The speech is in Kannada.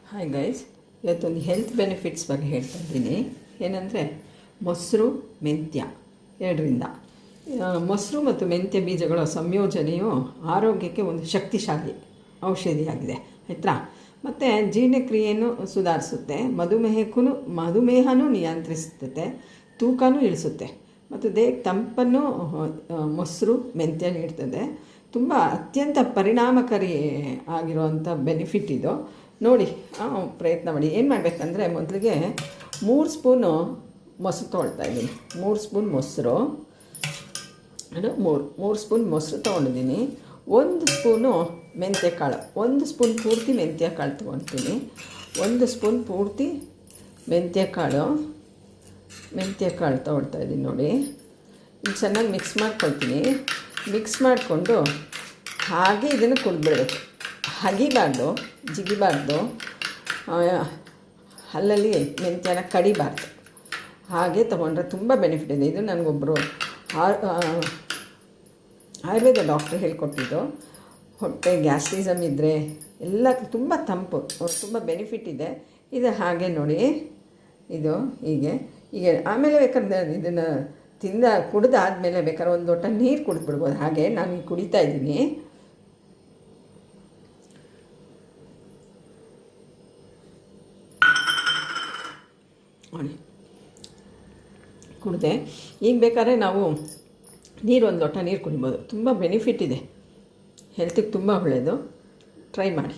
ಹಾಯ್ ಗೈಸ್, ಇವತ್ತೊಂದು ಹೆಲ್ತ್ ಬೆನಿಫಿಟ್ಸ್ ಬಗ್ಗೆ ಹೇಳ್ತಾ ಇದ್ದೀನಿ. ಏನಂದರೆ ಮೊಸರು ಮೆಂತ್ಯ ಎರಡರಿಂದ. ಮೊಸರು ಮತ್ತು ಮೆಂತ್ಯ ಬೀಜಗಳ ಸಂಯೋಜನೆಯು ಆರೋಗ್ಯಕ್ಕೆ ಒಂದು ಶಕ್ತಿಶಾಲಿ ಔಷಧಿಯಾಗಿದೆ, ಆಯಿತಾ. ಮತ್ತು ಜೀರ್ಣಕ್ರಿಯೆಯನ್ನು ಸುಧಾರಿಸುತ್ತೆ, ಮಧುಮೇಹನೂ ನಿಯಂತ್ರಿಸುತ್ತೆ, ತೂಕನೂ ಇಳಿಸುತ್ತೆ ಮತ್ತು ದೇಹಕ್ಕೆ ತಂಪನ್ನು ಮೊಸರು ಮೆಂತ್ಯ ನೀಡ್ತದೆ. ತುಂಬ ಅತ್ಯಂತ ಪರಿಣಾಮಕಾರಿ ಆಗಿರುವಂಥ ಬೆನಿಫಿಟ್ ಇದು. ನೋಡಿ, ಪ್ರಯತ್ನ ಮಾಡಿ. ಏನು ಮಾಡಬೇಕಂದ್ರೆ ಮೊದಲಿಗೆ 3 ಸ್ಪೂನು ಮೊಸರು ತೊಗೊಳ್ತಾ ಇದ್ದೀನಿ. 3 ಸ್ಪೂನ್ ಮೊಸರು, ಅದು 3 ಸ್ಪೂನ್ ಮೊಸರು ತೊಗೊಂಡಿದ್ದೀನಿ. 1 ಸ್ಪೂನು ಮೆಂತ್ಯಕಾಳು, 1 ಸ್ಪೂನ್ ಪೂರ್ತಿ ಮೆಂತ್ಯಕಾಳು ತೊಗೊಳ್ತೀನಿ. 1 ಸ್ಪೂನ್ ಪೂರ್ತಿ ಮೆಂತ್ಯಕಾಳು ತೊಗೊಳ್ತಾ ಇದ್ದೀನಿ. ನೋಡಿ, ಇದು ಚೆನ್ನಾಗಿ ಮಿಕ್ಸ್ ಮಾಡ್ಕೊಳ್ತೀನಿ. ಮಿಕ್ಸ್ ಮಾಡಿಕೊಂಡು ಹಾಗೆ ಇದನ್ನು ಕುಡಿದ್ಬಿಡ್ಬೇಕು. ಹಗಿಬಾರ್ದು, ಜಿಗಿಬಾರ್ದು, ಹಲ್ಲಲ್ಲಿ ಮೆಂತ್ಯನ ಕಡಿಬಾರ್ದು. ಹಾಗೆ ತೊಗೊಂಡ್ರೆ ತುಂಬ ಬೆನಿಫಿಟ್ ಇದೆ. ಇದು ನನಗೊಬ್ಬರು ಆಯುರ್ವೇದ ಡಾಕ್ಟ್ರು ಹೇಳ್ಕೊಟ್ಟಿದ್ದು. ಹೊಟ್ಟೆ ಗ್ಯಾಸ್ಟ್ರಿಸಮ್ ಇದ್ದರೆ ಎಲ್ಲ ತುಂಬ ತಂಪು, ತುಂಬ ಬೆನಿಫಿಟ್ ಇದೆ ಇದು. ಹಾಗೆ ನೋಡಿ, ಇದು ಹೀಗೆ ಆಮೇಲೆ ಬೇಕಾದ್ರೆ ಇದನ್ನು ಕುಡಿದಾದ್ಮೇಲೆ ಬೇಕಾದ್ರೆ ಒಂದು ಲೋಟ ನೀರು ಕುಡಿದ್ಬಿಡ್ಬೋದು. ಹಾಗೆ ನಾನು ಈಗ ಕುಡಿತಾ ಇದ್ದೀನಿ. ನೋಡಿ, ಕುಡಿದೆ. ಈಗ ಬೇಕಾದ್ರೆ ನಾವು ಒಂದು ಲೋಟ ನೀರು ಕುಡಿಬೋದು. ತುಂಬ ಬೆನಿಫಿಟ್ ಇದೆ, ಹೆಲ್ತಿಗೆ ತುಂಬ ಒಳ್ಳೆಯದು. ಟ್ರೈ ಮಾಡಿ.